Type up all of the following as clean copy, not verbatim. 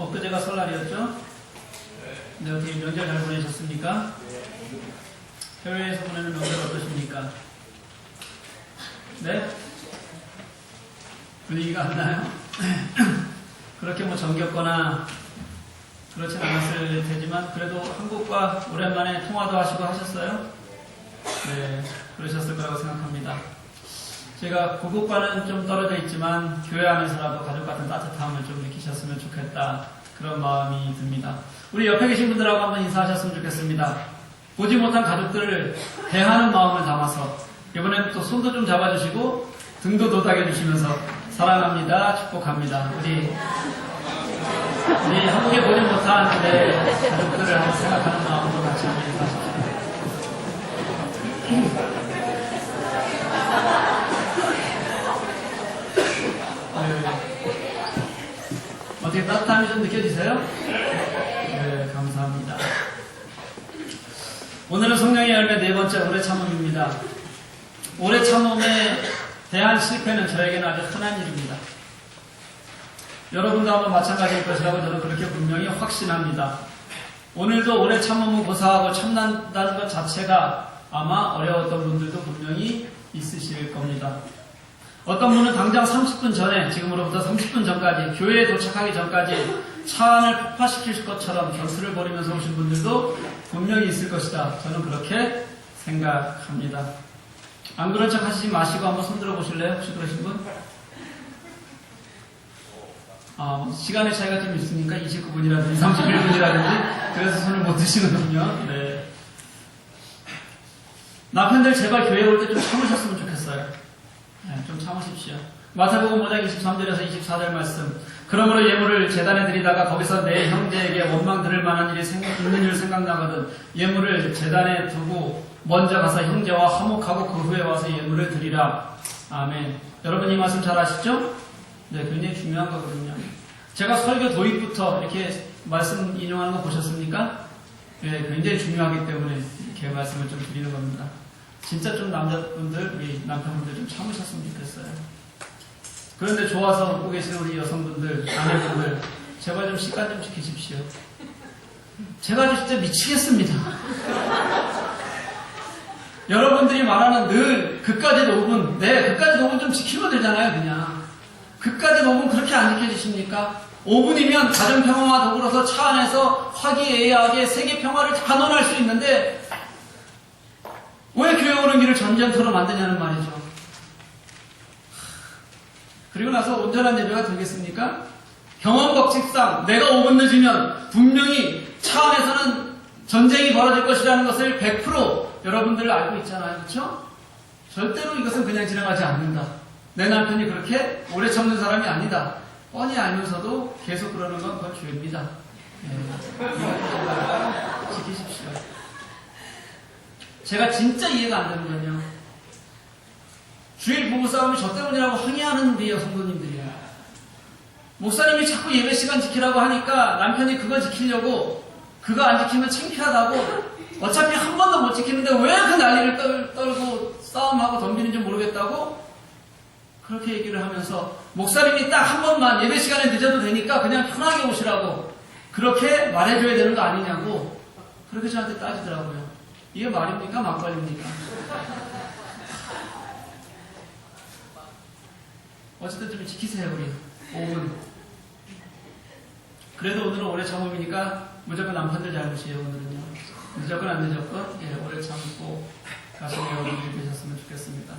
엊그제가 설날이었죠? 네, 어떻게 명절 잘 보내셨습니까? 해외에서 보내는 명절 어떠십니까? 네? 분위기가 안 나요? 그렇게 뭐 정겹거나 그렇진 않았을 테지만 그래도 한국과 오랜만에 통화도 하시고 하셨어요? 네, 그러셨을 거라고 생각합니다. 제가 고국과는 좀 떨어져 있지만 교회 안에서라도 가족 같은 따뜻함을 좀 느끼셨으면 좋겠다, 그런 마음이 듭니다. 우리 옆에 계신 분들하고 한번 인사하셨으면 좋겠습니다. 보지 못한 가족들을 대하는 마음을 담아서 이번엔 또 손도 좀 잡아주시고 등도 도닥여 주시면서 사랑합니다, 축복합니다. 우리 한국에 보지 못한 가족들을 생각하는 마음으로 같이 한번 인사하십시오. 어떻게 따뜻함이 좀 느껴지세요? 네, 감사합니다. 오늘은 성령의 열매 네 번째 오래 참음입니다. 오래 참음에 대한 실패는 저에게는 아주 흔한 일입니다. 여러분도 아마 마찬가지일 것이라고 저는 그렇게 분명히 확신합니다. 오늘도 오래 참음을 고사하고 참는다는 것 자체가 아마 어려웠던 분들도 분명히 있으실 겁니다. 어떤 분은 당장 30분 전에, 지금으로부터 30분 전까지, 교회에 도착하기 전까지 차 안을 폭파시킬 것처럼 전투를 벌이면서 오신 분들도 분명히 있을 것이다. 저는 그렇게 생각합니다. 안 그런 척 하시지 마시고 한번 손 들어 보실래요? 혹시 그러신 분? 시간의 차이가 좀 있으니까 29분이라든지 31분이라든지 그래서 손을 못 드시는군요. 네. 남편들 제발 교회 올 때 좀 참으셨으면 좋겠어요. 네, 좀 참으십시오. 마태복음 5장 23절에서 24절 말씀. 그러므로 예물을 제단에 드리다가 거기서 내 형제에게 원망 들을 만한 일이 있는 일 생각나거든 예물을 제단에 두고 먼저 가서 형제와 화목하고 그 후에 와서 예물을 드리라. 아멘. 여러분 이 말씀 잘 아시죠? 네, 굉장히 중요한 거거든요. 제가 설교 도입부터 이렇게 말씀 인용하는 거 보셨습니까? 네, 굉장히 중요하기 때문에 이렇게 말씀을 좀 드리는 겁니다. 진짜 좀 남자분들, 우리 남편분들 좀 참으셨으면 좋겠어요. 그런데 좋아서 웃고 계시는 우리 여성분들, 아내분들, 제발 좀 시간 좀 지키십시오. 제가 아주 진짜 미치겠습니다. 여러분들이 말하는 늘 그까짓 5분, 그까짓 5분 좀 지키면 되잖아요, 그냥. 그까짓 5분 그렇게 안 지켜지십니까? 5분이면 가정평화와 더불어서 차 안에서 화기애애하게 세계평화를 다 논할 수 있는데 왜 교회 오는 길을 전쟁터로 만드냐는 말이죠. 그리고 나서 온전한 예배가 되겠습니까? 경험 법칙상 내가 5분 늦으면 분명히 차 안에서는 전쟁이 벌어질 것이라는 것을 100% 여러분들 알고 있잖아요. 그렇죠? 절대로 이것은 그냥 지나가지 않는다. 내 남편이 그렇게 오래 참는 사람이 아니다. 뻔히 알면서도 계속 그러는 건 그건 죄입니다. 지키십시오. 제가 진짜 이해가 안 되는 건요. 주일 부부싸움이 저 때문이라고 항의하는 우리 여성분들이에요. 목사님이 자꾸 예배 시간 지키라고 하니까 남편이 그거 지키려고 그거 안 지키면 창피하다고 어차피 한 번도 못 지키는데 왜 그 난리를 떨고 싸움하고 덤비는지 모르겠다고 그렇게 얘기를 하면서 목사님이 딱 한 번만 예배 시간에 늦어도 되니까 그냥 편하게 오시라고 그렇게 말해줘야 되는 거 아니냐고 그렇게 저한테 따지더라고요. 이게 말입니까? 막걸리입니까? 어쨌든 좀 지키세요, 우리. 5분. 그래도 오늘은 오래 참음이니까 무조건 남편들 잘못이에요, 오늘은요. 무조건 안 늦었고, 오래 참고 가시는 여러분들이 되셨으면 좋겠습니다.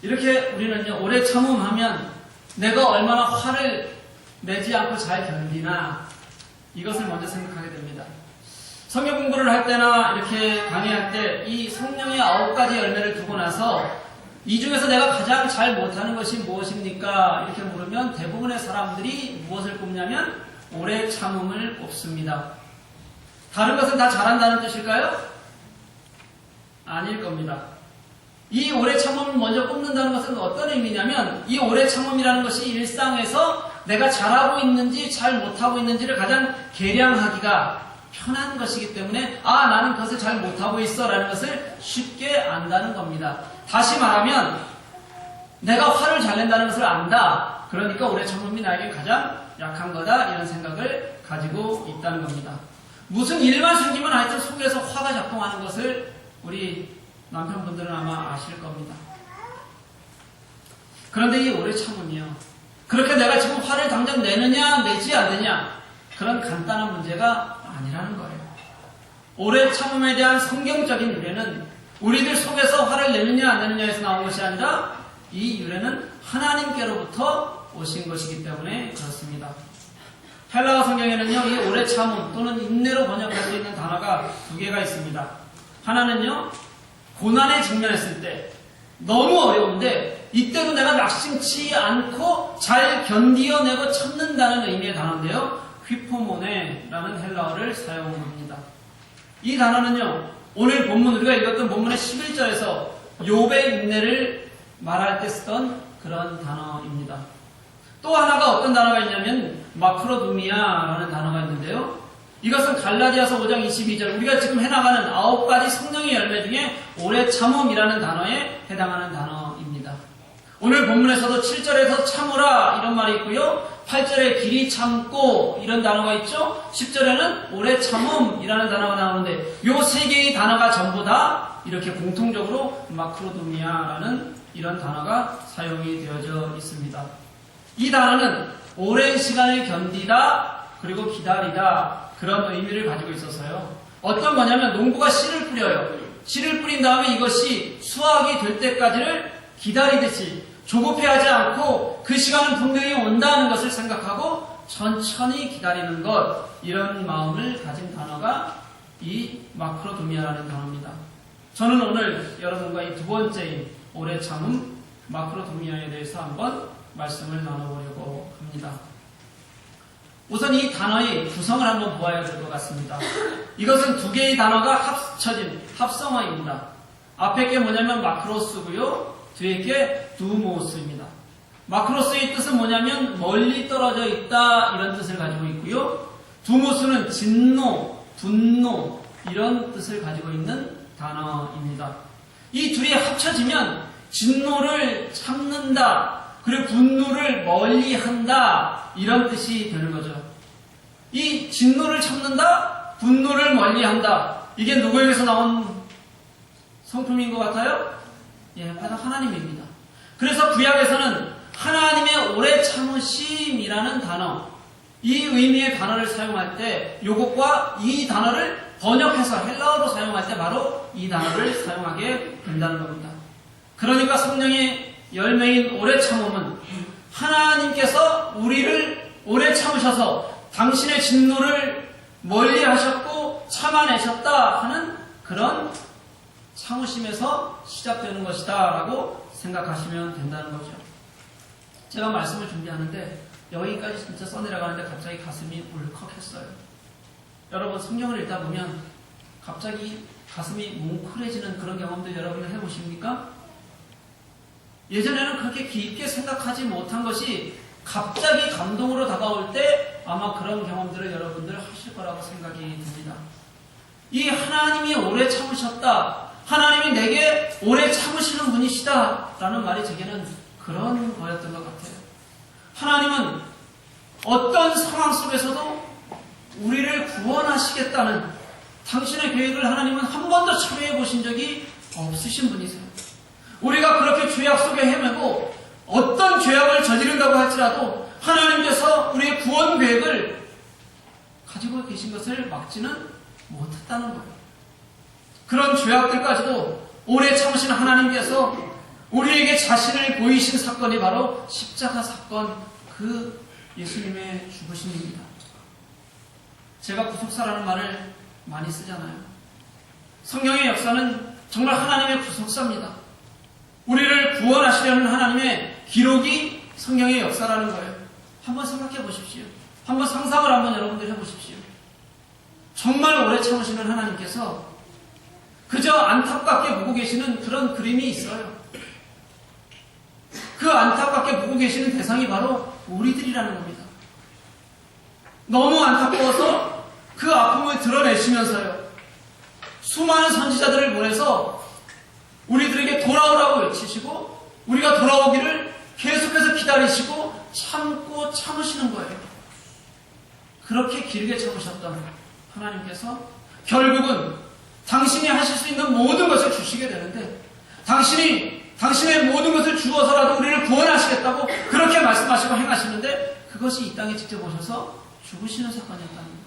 이렇게 우리는요, 오래 참음하면 내가 얼마나 화를 내지 않고 잘 견디나 이것을 먼저 생각하게 됩니다. 성경 공부를 할 때나 이렇게 강의할 때 이 성령의 9가지 열매를 두고 나서 이 중에서 내가 가장 잘 못하는 것이 무엇입니까? 이렇게 물으면 대부분의 사람들이 무엇을 꼽냐면 오래 참음을 꼽습니다. 다른 것은 다 잘한다는 뜻일까요? 아닐 겁니다. 이 오래 참음을 먼저 꼽는다는 것은 어떤 의미냐면 이 오래 참음이라는 것이 일상에서 내가 잘하고 있는지 잘 못하고 있는지를 가장 계량하기가 편한 것이기 때문에 나는 그것을 잘 못하고 있어 라는 것을 쉽게 안다는 겁니다. 다시 말하면 내가 화를 잘 낸다는 것을 안다. 그러니까 오래 참음이 나에게 가장 약한 거다 이런 생각을 가지고 있다는 겁니다. 무슨 일만 생기면 하여튼 속에서 화가 작동하는 것을 우리 남편분들은 아마 아실 겁니다. 그런데 이 오래 참음이요, 그렇게 내가 지금 화를 당장 내느냐 내지 않느냐 그런 간단한 문제가 아니라는 거예요. 오래 참음에 대한 성경적인 유래는 우리들 속에서 화를 내느냐 안 내느냐에서 나온 것이 아니라 이 유래는 하나님께로부터 오신 것이기 때문에 그렇습니다. 헬라어 성경에는요, 이 오래 참음 또는 인내로 번역할 수 있는 단어가 두 개가 있습니다. 하나는요, 고난에 직면했을 때 너무 어려운데 이때도 내가 낙심치 않고 잘 견디어내고 참는다는 의미의 단어인데요, 휘포모네라는 헬라어를 사용합니다. 이 단어는요, 오늘 본문 우리가 읽었던 본문의 11절에서 욥의 인내를 말할 때 쓰던 그런 단어입니다. 또 하나가 어떤 단어가 있냐면 마크로두미아라는 단어가 있는데요, 이것은 갈라디아서 5장 22절 우리가 지금 해나가는 9가지 성령의 열매 중에 오래 참음이라는 단어에 해당하는 단어입니다. 오늘 본문에서도 7절에서 참으라 이런 말이 있고요, 8절에 길이 참고 이런 단어가 있죠, 10절에는 오래 참음이라는 단어가 나오는데 이 세 개의 단어가 전부 다 이렇게 공통적으로 마크로두미아라는 이런 단어가 사용이 되어져 있습니다. 이 단어는 오랜 시간을 견디다 그리고 기다리다 그런 의미를 가지고 있어서요, 어떤 거냐면 농부가 씨를 뿌려요. 씨를 뿌린 다음에 이것이 수확이 될 때까지를 기다리듯이 조급해하지 않고 그 시간은 분명히 온다는 것을 생각하고 천천히 기다리는 것, 이런 마음을 가진 단어가 이 마크로두미아라는 단어입니다. 저는 오늘 여러분과 이 두 번째인 오래 참음 마크로두미아에 대해서 한번 말씀을 나눠보려고 합니다. 우선 이 단어의 구성을 한번 보아야 될 것 같습니다. 이것은 두 개의 단어가 합쳐진 합성어입니다. 앞에 게 뭐냐면 마크로스고요, 뒤에 게 두모스입니다. 마크로스의 뜻은 뭐냐면 멀리 떨어져 있다 이런 뜻을 가지고 있고요, 두모스는 진노, 분노 이런 뜻을 가지고 있는 단어입니다. 이 둘이 합쳐지면 진노를 참는다 그리고 분노를 멀리한다 이런 뜻이 되는 거죠. 이 진노를 참는다, 분노를 멀리한다, 이게 누구에게서 나온 성품인 것 같아요? 예, 바로 하나님입니다. 그래서 구약에서는 하나님의 오래 참으심이라는 단어, 이 의미의 단어를 사용할 때 이것과 이 단어를 번역해서 헬라어로 사용할 때 바로 이 단어를 사용하게 된다는 겁니다. 그러니까 성령의 열매인 오래 참음은 하나님께서 우리를 오래 참으셔서 당신의 진노를 멀리 하셨고 참아내셨다 하는 그런 참으심에서 시작되는 것이다 라고 생각하시면 된다는 거죠. 제가 말씀을 준비하는데 여기까지 진짜 써내려가는데 갑자기 가슴이 울컥했어요. 여러분, 성경을 읽다 보면 갑자기 가슴이 뭉클해지는 그런 경험들 여러분은 해보십니까? 예전에는 그렇게 깊게 생각하지 못한 것이 갑자기 감동으로 다가올 때 아마 그런 경험들을 여러분들 하실 거라고 생각이 듭니다. 이 하나님이 오래 참으셨다, 하나님이 내게 오래 참으시는 분이시다 라는 말이 제게는 그런 거였던 것 같아요. 하나님은 어떤 상황 속에서도 우리를 구원하시겠다는 당신의 계획을 하나님은 한 번도 참여해 보신 적이 없으신 분이세요. 우리가 그렇게 죄악 속에 헤매고 어떤 죄악을 저지른다고 할지라도 하나님께서 우리의 구원 계획을 가지고 계신 것을 막지는 못했다는 거예요. 그런 죄악들까지도 오래 참으신 하나님께서 우리에게 자신을 보이신 사건이 바로 십자가 사건, 그 예수님의 죽으심입니다. 제가 구속사라는 말을 많이 쓰잖아요. 성경의 역사는 정말 하나님의 구속사입니다. 우리를 구원하시려는 하나님의 기록이 성경의 역사라는 거예요. 한번 생각해 보십시오. 한번 상상을 한번 여러분들 해보십시오. 정말 오래 참으시는 하나님께서 그저 안타깝게 보고 계시는 그런 그림이 있어요. 그 안타깝게 보고 계시는 대상이 바로 우리들이라는 겁니다. 너무 안타까워서 그 아픔을 드러내시면서요, 수많은 선지자들을 보내서 우리들에게 돌아오라고 외치시고 우리가 돌아오기를 계속해서 기다리시고 참고 참으시는 거예요. 그렇게 길게 참으셨던 하나님께서 결국은 당신이 하실 수 있는 모든 것을 주시게 되는데, 당신의 모든 것을 주어서라도 우리를 구원하시겠다고 그렇게 말씀하시고 행하시는데, 그것이 이 땅에 직접 오셔서 죽으시는 사건이었다는 거예요.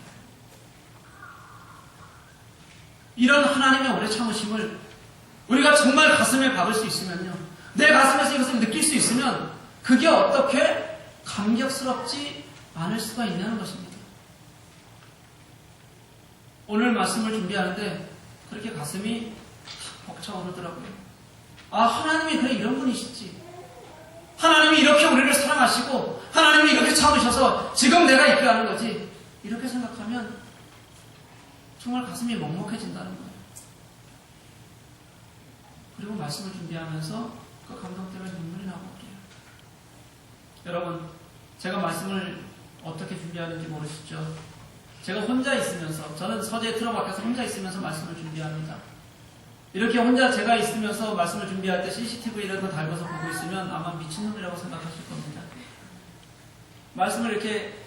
이런 하나님의 오래 참으심을 우리가 정말 가슴에 박을 수 있으면요, 내 가슴에서 이것을 느낄 수 있으면 그게 어떻게 감격스럽지 않을 수가 있냐는 것입니다. 오늘 말씀을 준비하는데 그렇게 가슴이 벅차오르더라고요. 아, 하나님이 그래 이런 분이시지. 하나님이 이렇게 우리를 사랑하시고 하나님이 이렇게 참으셔서 지금 내가 있게 하는 거지. 이렇게 생각하면 정말 가슴이 먹먹해진다는 거예요. 그리고 말씀을 준비하면서 그 감동 때문에 눈물이 나고 그래요. 여러분, 제가 말씀을 어떻게 준비하는지 모르시죠? 제가 혼자 있으면서, 저는 서재에 틀어박혀서 혼자 있으면서 말씀을 준비합니다. 이렇게 혼자 제가 있으면서 말씀을 준비할 때 CCTV라는 거 달궈서 보고 있으면 아마 미친놈이라고 생각하실 겁니다. 말씀을 이렇게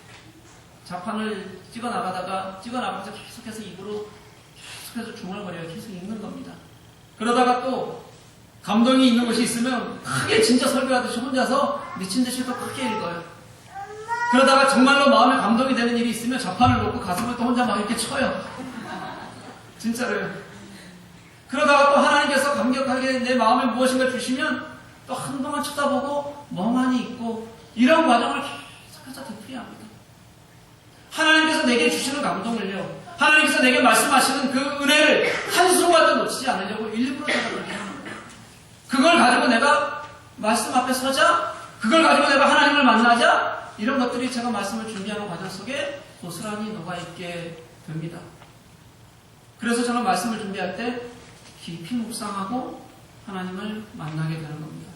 자판을 찍어나가면서 계속해서 입으로 계속해서 중얼거려요. 계속 읽는 겁니다. 그러다가 또 감동이 있는 것이 있으면 크게 진짜 설교하듯이 혼자서 미친 듯이 또 크게 읽어요. 그러다가 정말로 마음에 감동이 되는 일이 있으면 자판을 놓고 가슴을 또 혼자 막 이렇게 쳐요. 진짜로요. 그러다가 또 하나님께서 감격하게 내 마음에 무엇인가 주시면 또 한동안 쳐다보고 멍하니 있고, 이런 과정을 계속해서 되풀이합니다. 하나님께서 내게 주시는 감동을요, 하나님께서 내게 말씀하시는 그 은혜를 한순간도 놓치지 않으려고 일부러 제가 그렇게 하는 거예요. 그걸 가지고 내가 말씀 앞에 서자, 그걸 가지고 내가 하나님을 만나자, 이런 것들이 제가 말씀을 준비하는 과정 속에 고스란히 녹아있게 됩니다. 그래서 저는 말씀을 준비할 때 깊이 묵상하고 하나님을 만나게 되는 겁니다.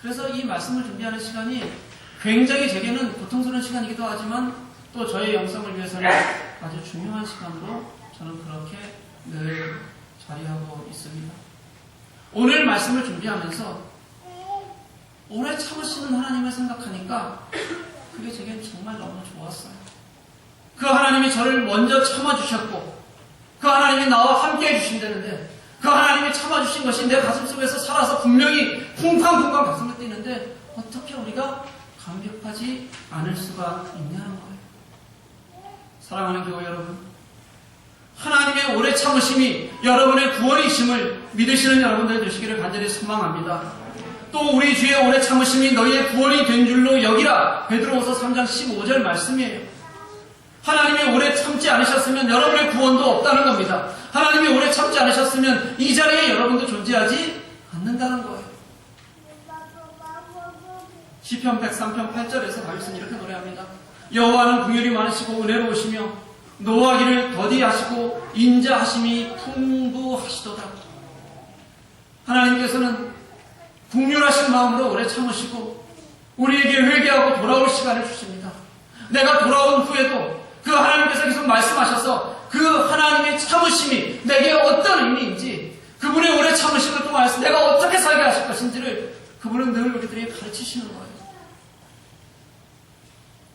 그래서 이 말씀을 준비하는 시간이 굉장히 제게는 고통스러운 시간이기도 하지만 또 저의 영성을 위해서는 아주 중요한 시간으로 저는 그렇게 늘 자리하고 있습니다. 오늘 말씀을 준비하면서 오래 참으시는 하나님을 생각하니까 그게 제겐 정말 너무 좋았어요. 그 하나님이 저를 먼저 참아주셨고, 그 하나님이 나와 함께 해주신다는데, 그 하나님이 참아주신 것이 내 가슴 속에서 살아서 분명히 쿵쾅쿵쾅 가슴을 뛰는데 어떻게 우리가 감격하지 않을 수가 있냐는 거예요. 사랑하는 교회 여러분, 하나님의 오래 참으심이 여러분의 구원이심을 믿으시는 여러분들 되시기를 간절히 소망합니다. 또 우리 주의 오래 참으심이 너희의 구원이 된 줄로 여기라, 베드로후서 3장 15절 말씀이에요. 하나님이 오래 참지 않으셨으면 여러분의 구원도 없다는 겁니다. 하나님이 오래 참지 않으셨으면 이 자리에 여러분도 존재하지 않는다는 거예요. 시편 103편 8절에서 다윗은 이렇게 노래합니다. 여호와는 긍휼이 많으시고 은혜로우시며 노하기를 더디하시고 인자하심이 풍부하시도다. 하나님께서는 긍휼하신 마음으로 오래 참으시고 우리에게 회개하고 돌아올 시간을 주십니다. 내가 돌아온 후에도 그 하나님께서 계속 말씀하셔서 그 하나님의 참으심이 내게 어떤 의미인지, 그분의 오래 참으심을 통하여서 내가 어떻게 살게 하실 것인지를 그분은 늘 우리들에게 가르치시는 거예요.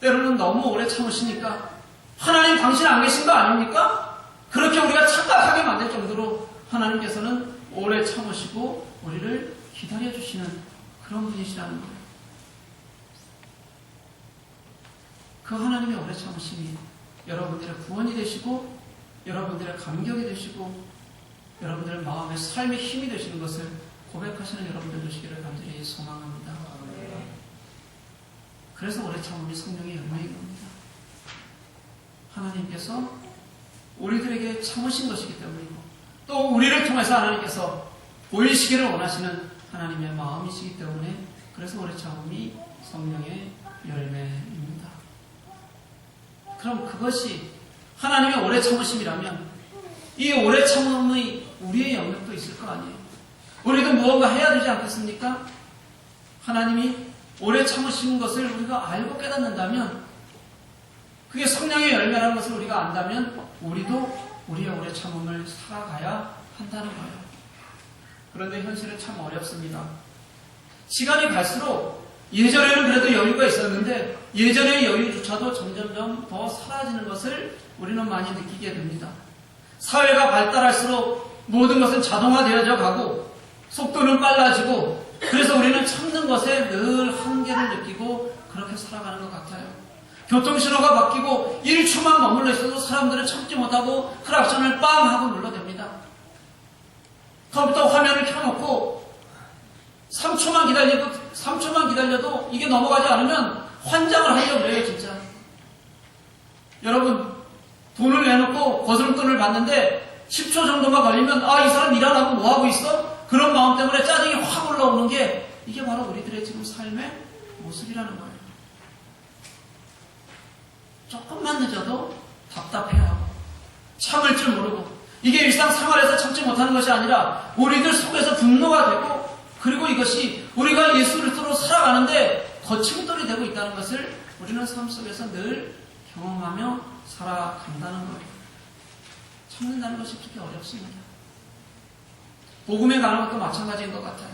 때로는 너무 오래 참으시니까 하나님 당신 안 계신 거 아닙니까? 그렇게 우리가 착각하게 만들 정도로 하나님께서는 오래 참으시고 우리를 기다려주시는 그런 분이시라는 거예요. 그 하나님의 오래 참으심이 여러분들의 구원이 되시고 여러분들의 감격이 되시고 여러분들의 마음의 삶의 힘이 되시는 것을 고백하시는 여러분들 되시기를 간절히 소망합니다. 그래서 오래 참음이 성령의 열매인 겁니다. 하나님께서 우리들에게 참으신 것이기 때문이고 또 우리를 통해서 하나님께서 보이시기를 원하시는 하나님의 마음이시기 때문에 그래서 오래 참음이 성령의 열매입니다. 그럼 그것이 하나님의 오래 참으심이라면 이 오래 참음의 우리의 영역도 있을 거 아니에요. 우리도 무언가 해야 되지 않겠습니까? 하나님이 오래 참으신 것을 우리가 알고 깨닫는다면, 그게 성령의 열매라는 것을 우리가 안다면 우리도 우리의 오래 참음을 살아가야 한다는 거예요. 그런데 현실은 참 어렵습니다. 시간이 갈수록 예전에는 그래도 여유가 있었는데 예전의 여유조차도 점점점 더 사라지는 것을 우리는 많이 느끼게 됩니다. 사회가 발달할수록 모든 것은 자동화되어져 가고 속도는 빨라지고 그래서 우리는 참는 것에 늘 한계를 느끼고 그렇게 살아가는 것 같아요. 교통신호가 바뀌고 1초만 머물러 있어도 사람들은 참지 못하고 크락션을 빵 하고 눌러댑니다. 컴퓨터 화면을 켜놓고 3초만 기다려도 이게 넘어가지 않으면 환장을 하려고 그래요, 진짜. 여러분, 돈을 내놓고 거스름돈을 받는데 10초 정도만 걸리면 이 사람 일 안 하고 뭐 하고 있어? 그런 마음 때문에 짜증이 확 올라오는 게 이게 바로 우리들의 지금 삶의 모습이라는 거예요. 조금만 늦어도 답답해하고 참을 줄 모르고 이게 일상생활에서 참지 못하는 것이 아니라 우리들 속에서 분노가 되고 그리고 이것이 우리가 예수 그리스도로 살아가는데 거침돌이 되고 있다는 것을 우리는 삶 속에서 늘 경험하며 살아간다는 거예요. 참는다는 것이 그렇게 어렵습니다. 복음에 가는 것도 마찬가지인 것 같아요.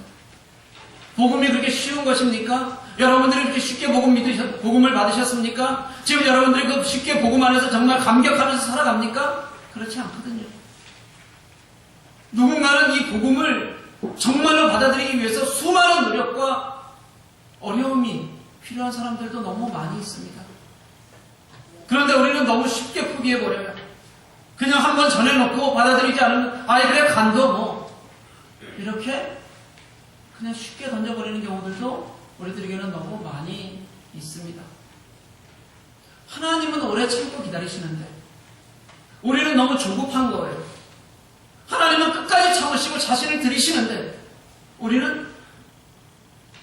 복음이 그렇게 쉬운 것입니까? 여러분들이 그렇게 쉽게 복음을 받으셨습니까? 지금 여러분들이 그 쉽게 복음 안에서 정말 감격하면서 살아갑니까? 그렇지 않거든요. 누군가는 이 복음을 정말로 받아들이기 위해서 수많은 노력과 어려움이 필요한 사람들도 너무 많이 있습니다. 그런데 우리는 너무 쉽게 포기해버려요. 그냥 한번 전해놓고 받아들이지 않으면 그래 간도 뭐 이렇게 그냥 쉽게 던져버리는 경우들도 우리들에게는 너무 많이 있습니다. 하나님은 오래 참고 기다리시는데 우리는 너무 조급한 거예요. 하나님은 끝까지 참으시고 자신을 들이시는데 우리는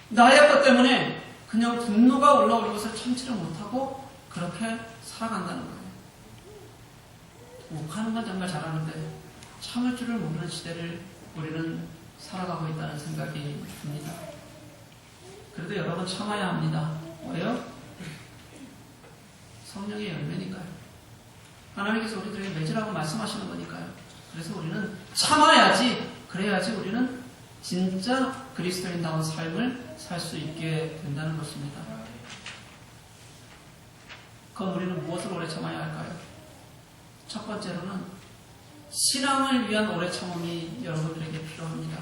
나의 것 때문에 그냥 분노가 올라오는 것을 참지를 못하고 그렇게 살아간다는 거예요. 욱하는 건 정말 잘하는데 참을 줄을 모르는 시대를 우리는 살아가고 있다는 생각이 듭니다. 그래도 여러분 참아야 합니다. 왜요? 성령의 열매니까요. 하나님께서 우리들에게 맺으라고 말씀하시는 거니까요. 그래서 우리는 참아야지, 그래야지 우리는 진짜 그리스도인다운 삶을 살 수 있게 된다는 것입니다. 그럼 우리는 무엇을 오래 참아야 할까요? 첫 번째로는 신앙을 위한 오래 참음이 여러분들에게 필요합니다.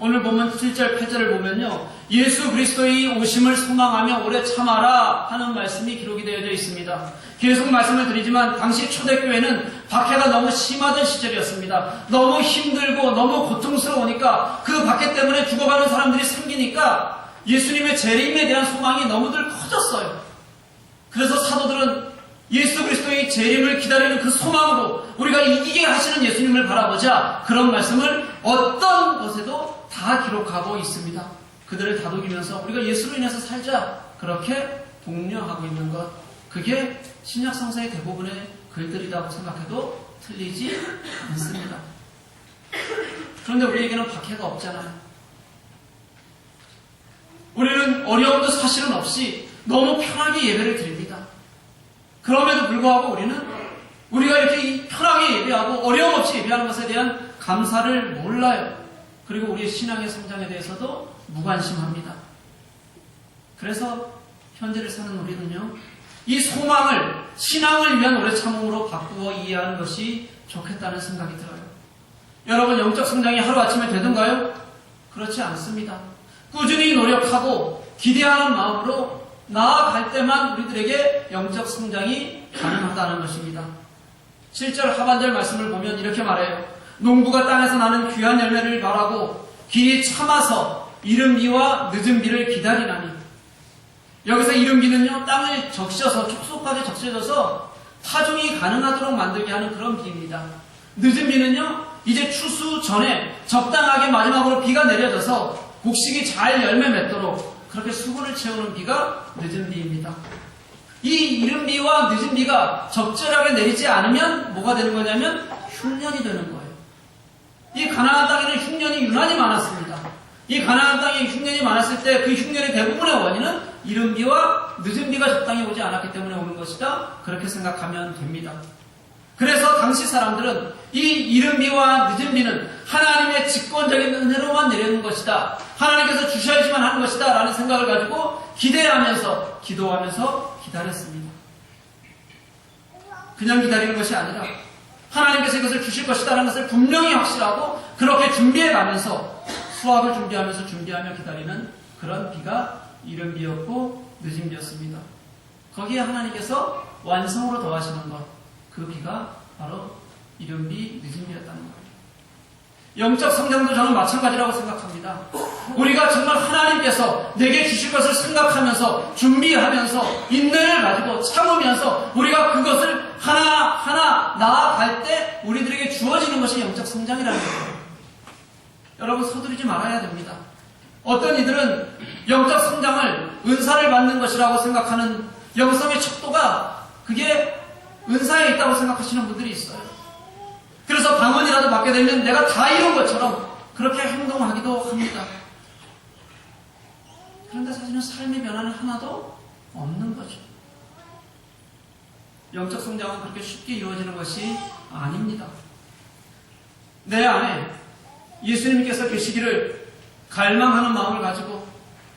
오늘 보면 7절, 8절을 보면요. 예수 그리스도의 오심을 소망하며 오래 참아라 하는 말씀이 기록이 되어져 있습니다. 계속 말씀을 드리지만 당시 초대교회는 박해가 너무 심하던 시절이었습니다. 너무 힘들고 너무 고통스러우니까 그 박해 때문에 죽어가는 사람들이 생기니까 예수님의 재림에 대한 소망이 너무들 커졌어요. 그래서 사도들은 예수 그리스도의 재림을 기다리는 그 소망으로 우리가 이기게 하시는 예수님을 바라보자 그런 말씀을 어떤 것에도 다 기록하고 있습니다. 그들을 다독이면서 우리가 예수로 인해서 살자 그렇게 독려하고 있는 것, 그게 신약 성서의 대부분의 글들이라고 생각해도 틀리지 않습니다. 그런데 우리에게는 박해가 없잖아요. 우리는 어려움도 사실은 없이 너무 편하게 예배를 드립니다. 그럼에도 불구하고 우리가 이렇게 편하게 예배하고 어려움 없이 예배하는 것에 대한 감사를 몰라요. 그리고 우리의 신앙의 성장에 대해서도 무관심합니다. 그래서 현재를 사는 우리는요, 이 소망을 신앙을 위한 오래 참음으로 바꾸어 이해하는 것이 좋겠다는 생각이 들어요. 여러분, 영적 성장이 하루아침에 되던가요? 그렇지 않습니다. 꾸준히 노력하고 기대하는 마음으로 나아갈 때만 우리들에게 영적 성장이 가능하다는 것입니다. 7절 하반절 말씀을 보면 이렇게 말해요. 농부가 땅에서 나는 귀한 열매를 바라고 길이 참아서 이른 비와 늦은 비를 기다리나니. 여기서 이른 비는요, 땅을 적셔서 촉촉하게 적셔져서 파종이 가능하도록 만들게 하는 그런 비입니다. 늦은 비는요, 이제 추수 전에 적당하게 마지막으로 비가 내려져서 곡식이 잘 열매 맺도록 그렇게 수분을 채우는 비가 늦은 비입니다. 이 이른 비와 늦은 비가 적절하게 내리지 않으면 뭐가 되는 거냐면 흉년이 되는 거예요. 이 가나안 땅에는 흉년이 유난히 많았습니다. 이 가나안 땅에 흉년이 많았을 때 그 흉년의 대부분의 원인은 이른 비와 늦은 비가 적당히 오지 않았기 때문에 오는 것이다. 그렇게 생각하면 됩니다. 그래서 당시 사람들은 이 이른 비와 늦은 비는 하나님의 직권적인 은혜로만 내리는 것이 것이다. 하나님께서 주셔야지만 하는 것이다. 라는 생각을 가지고 기대하면서, 기도하면서 기다렸습니다. 그냥 기다리는 것이 아니라 하나님께서 이것을 주실 것이다 라는 것을 분명히 확실하고 그렇게 준비해가면서 수확을 준비하며 기다리는 그런 비가 이른 비였고 늦은 비였습니다. 거기에 하나님께서 완성으로 더하시는 것, 그 비가 바로 이른 비, 늦은 비였다는 거예요. 영적 성장도 저는 마찬가지라고 생각합니다. 우리가 정말 하나님께서 내게 주실 것을 생각하면서 준비하면서 인내를 가지고 참으면서 우리가 그것을 하나하나 나아갈 때 우리들에게 주어지는 것이 영적 성장이라는 거예요. 여러분 서두르지 말아야 됩니다. 어떤 이들은 영적 성장을 은사를 받는 것이라고 생각하는 영성의 척도가 그게 은사에 있다고 생각하시는 분들이 있어요. 그래서 방언이라도 받게 되면 내가 다 이룬 것처럼 그렇게 행동하기도 합니다. 그런데 사실은 삶의 변화는 하나도 없는 거죠. 영적 성장은 그렇게 쉽게 이루어지는 것이 아닙니다. 내 안에 예수님께서 계시기를 갈망하는 마음을 가지고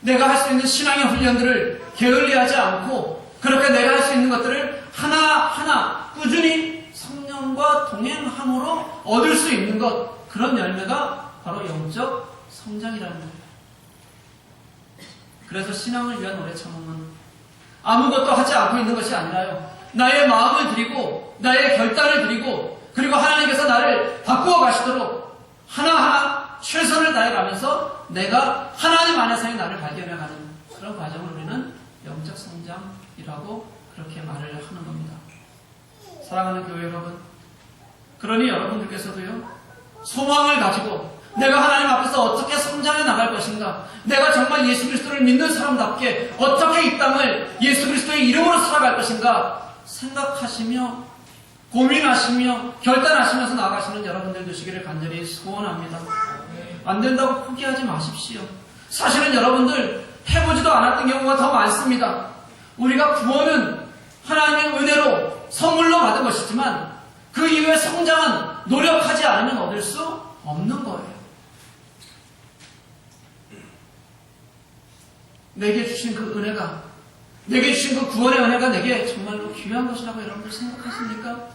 내가 할 수 있는 신앙의 훈련들을 게을리하지 않고 그렇게 내가 할 수 있는 것들을 하나하나 꾸준히 성령과 동행함으로 얻을 수 있는 것, 그런 열매가 바로 영적 성장이라는 거예요. 그래서 신앙을 위한 오래 참음은 아무것도 하지 않고 있는 것이 아니라요, 나의 마음을 드리고 나의 결단을 드리고 그리고 하나님께서 나를 바꾸어 가시도록 하나하나 최선을 다해가면서 내가 하나님 안에서의 나를 발견해가는 그런 과정을 우리는 영적 성장이라고 그렇게 말을 하는 겁니다. 사랑하는 교회 여러분, 그러니 여러분들께서도요, 소망을 가지고 내가 하나님 앞에서 어떻게 성장해 나갈 것인가, 내가 정말 예수 그리스도를 믿는 사람답게 어떻게 이 땅을 예수 그리스도의 이름으로 살아갈 것인가 생각하시며 고민하시며 결단하시면서 나아가시는 여러분들 되시기를 간절히 소원합니다. 안 된다고 포기하지 마십시오. 사실은 여러분들 해보지도 않았던 경우가 더 많습니다. 우리가 구원은 하나님의 은혜로 선물로 받은 것이지만 그 이후의 성장은 노력하지 않으면 얻을 수 없는 거예요. 내게 주신 그 은혜가, 내게 주신 그 구원의 은혜가 내게 정말로 귀한 것이라고 여러분들 생각하십니까?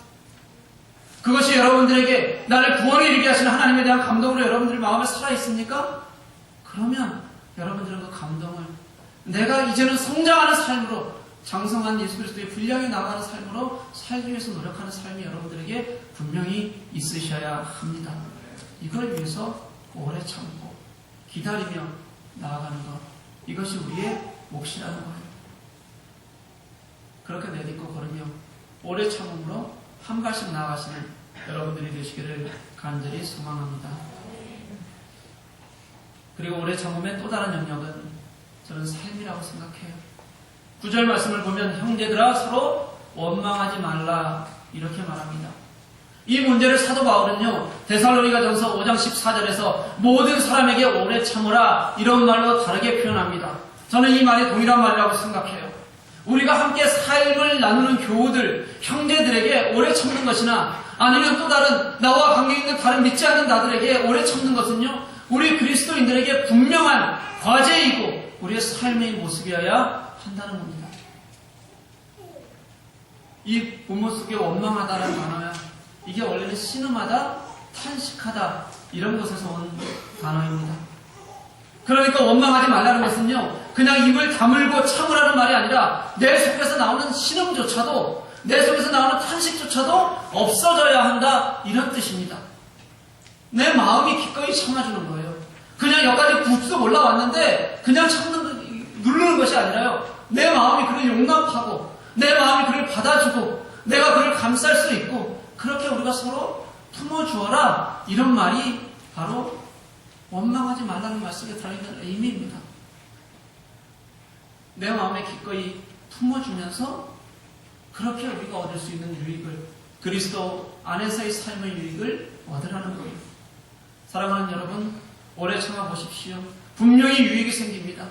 그것이 여러분들에게 나를 구원에 이르게 하시는 하나님에 대한 감동으로 여러분들 마음에 살아있습니까? 그러면 여러분들은 그 감동을 내가 이제는 성장하는 삶으로, 장성한 예수 그리스도의 분량이 나가는 삶으로 살기 위해서 노력하는 삶이 여러분들에게 분명히 있으셔야 합니다. 이걸 위해서 오래 참고 기다리며 나아가는 것, 이것이 우리의 몫이라는 거예요. 그렇게 내딛고 걸으며 오래 참음으로 한 발씩 나아가시는 여러분들이 되시기를 간절히 소망합니다. 그리고 오래 참음의 또 다른 영역은 저는 삶이라고 생각해요. 9절 말씀을 보면 형제들아 서로 원망하지 말라 이렇게 말합니다. 이 문제를 사도 바울은요, 데살로니가전서 5장 14절에서 모든 사람에게 오래 참으라 이런 말로 다르게 표현합니다. 저는 이 말이 동일한 말이라고 생각해요. 우리가 함께 삶을 나누는 교우들, 형제들에게 오래 참는 것이나 아니면 또 다른 나와 관계 있는 다른 믿지 않는 나들에게 오래 참는 것은요, 우리 그리스도인들에게 분명한 과제이고 우리의 삶의 모습이어야 한다는 겁니다. 이 본문 속에 원망하다라는 단어는 이게 원래는 신음하다, 탄식하다 이런 것에서 온 단어입니다. 그러니까 원망하지 말라는 것은요, 그냥 입을 다물고 참으라는 말이 아니라 내 속에서 나오는 신음조차도, 내 속에서 나오는 탄식조차도 없어져야 한다 이런 뜻입니다. 내 마음이 기꺼이 참아주는 거예요. 그냥 여기까지 굽쑥 올라왔는데 그냥 누르는 것이 아니라요, 내 마음이 그를 용납하고 내 마음이 그를 받아주고 내가 그를 감쌀 수 있고 그렇게 우리가 서로 품어주어라 이런 말이 바로 원망하지 말라는 말씀에 들어있는 의미입니다. 내 마음에 기꺼이 품어주면서 그렇게 우리가 얻을 수 있는 유익을, 그리스도 안에서의 삶의 유익을 얻으라는 거예요. 사랑하는 여러분, 오래 참아보십시오. 분명히 유익이 생깁니다.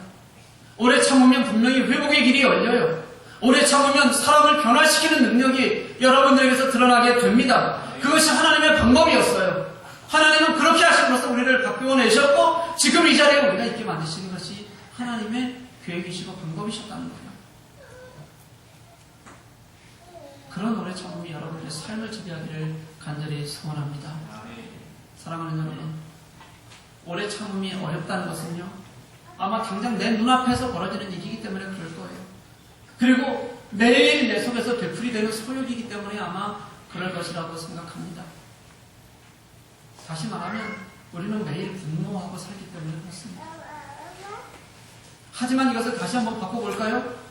오래 참으면 분명히 회복의 길이 열려요. 오래 참으면 사람을 변화시키는 능력이 여러분들에게서 드러나게 됩니다. 그것이 하나님의 방법이었어요. 하나님은 그렇게 하심으로써 우리를 바꾸어내셨고 지금 이 자리에 우리가 있게 만드시는 것이 하나님의 계획이시고 방법이셨다는 거예요. 그런 오래 참음이 여러분들의 삶을 지배하기를 간절히 소원합니다. 사랑하는 여러분, 오래 참음이 어렵다는 것은요, 아마 당장 내 눈앞에서 벌어지는 일이기 때문에 그럴 거예요. 그리고 매일 내 속에서 되풀이되는 소욕이기 때문에 아마 그럴 것이라고 생각합니다. 다시 말하면 우리는 매일 분노하고 살기 때문에 그렇습니다. 하지만 이것을 다시 한번 바꿔볼까요?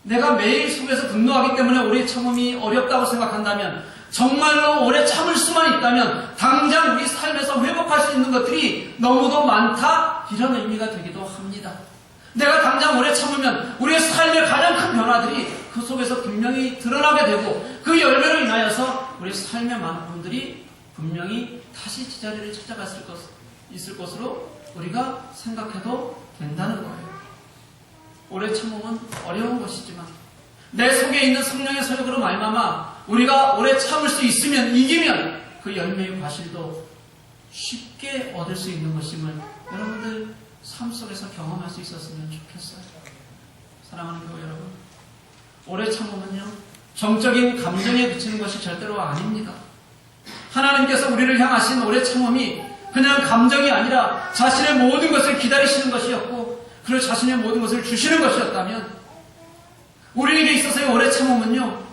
내가 매일 속에서 분노하기 때문에 오래 참음이 어렵다고 생각한다면, 정말로 오래 참을 수만 있다면 당장 우리 삶에서 회복할 수 있는 것들이 너무도 많다, 이런 의미가 되기도 합니다. 내가 당장 오래 참으면 우리의 삶의 가장 큰 변화들이 그 속에서 분명히 드러나게 되고, 그 열매로 인하여서 우리의 삶의 많은 부분들이 분명히 다시 제자리를 찾아갔을 있을 것으로 우리가 생각해도 된다는 거예요. 오래 참음은 어려운 것이지만 내 속에 있는 성령의 서력으로 말미암아 우리가 오래 참을 수 있으면, 이기면 그 열매의 과실도 쉽게 얻을 수 있는 것임을 여러분들 삶 속에서 경험할 수 있었으면 좋겠어요. 사랑하는 교회 여러분, 오래 참음은요, 정적인 감정에 그치는 것이 절대로 아닙니다. 하나님께서 우리를 향하신 오래 참음이 그냥 감정이 아니라 자신의 모든 것을 기다리시는 것이었고, 그리고 자신의 모든 것을 주시는 것이었다면, 우리에게 있어서의 오래 참음은요,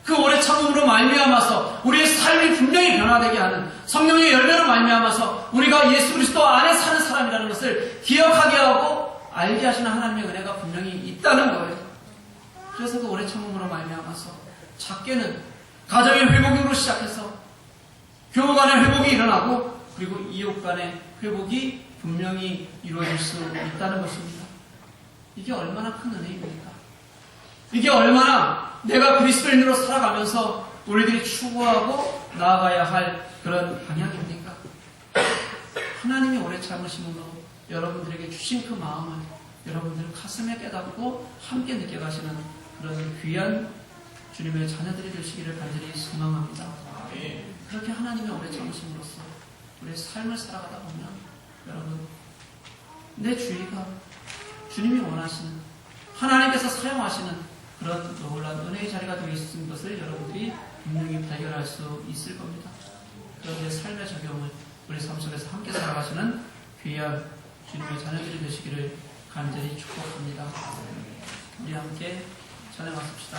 그 오래 참음으로 말미암아서 우리의 삶이 분명히 변화되게 하는 성령의 열매로 말미암아서 우리가 예수 그리스도 안에 사는 사람이라는 것을 기억하게 하고 알게 하시는 하나님의 은혜가 분명히 있다는 거예요. 그래서 그 오래 참음으로 말미암아서 작게는 가정의 회복으로 시작해서 교우 간의 회복이 일어나고, 그리고 이웃 간의 회복이 분명히 이루어질 수 있다는 것입니다. 이게 얼마나 큰 은혜입니까? 이게 얼마나 내가 그리스도인으로 살아가면서 우리들이 추구하고 나아가야 할 그런 방향입니까? 하나님이 오래 참으심으로 여러분들에게 주신 그 마음을 여러분들 가슴에 깨닫고 함께 느껴가시는 그런 귀한 주님의 자녀들이 되시기를 간절히 소망합니다. 그렇게 하나님의 오래 참으심으로써 우리의 삶을 살아가다 보면 여러분, 내 주위가 주님이 원하시는, 하나님께서 사용하시는 그런 놀라운 은혜의 자리가 되어 있는 것을 여러분들이 분명히 발견할 수 있을 겁니다. 그런 삶의 적용을 우리 삶 속에서 함께 살아가시는 귀한 주님의 자녀들이 되시기를 간절히 축복합니다. 우리 함께 찬양하십시다.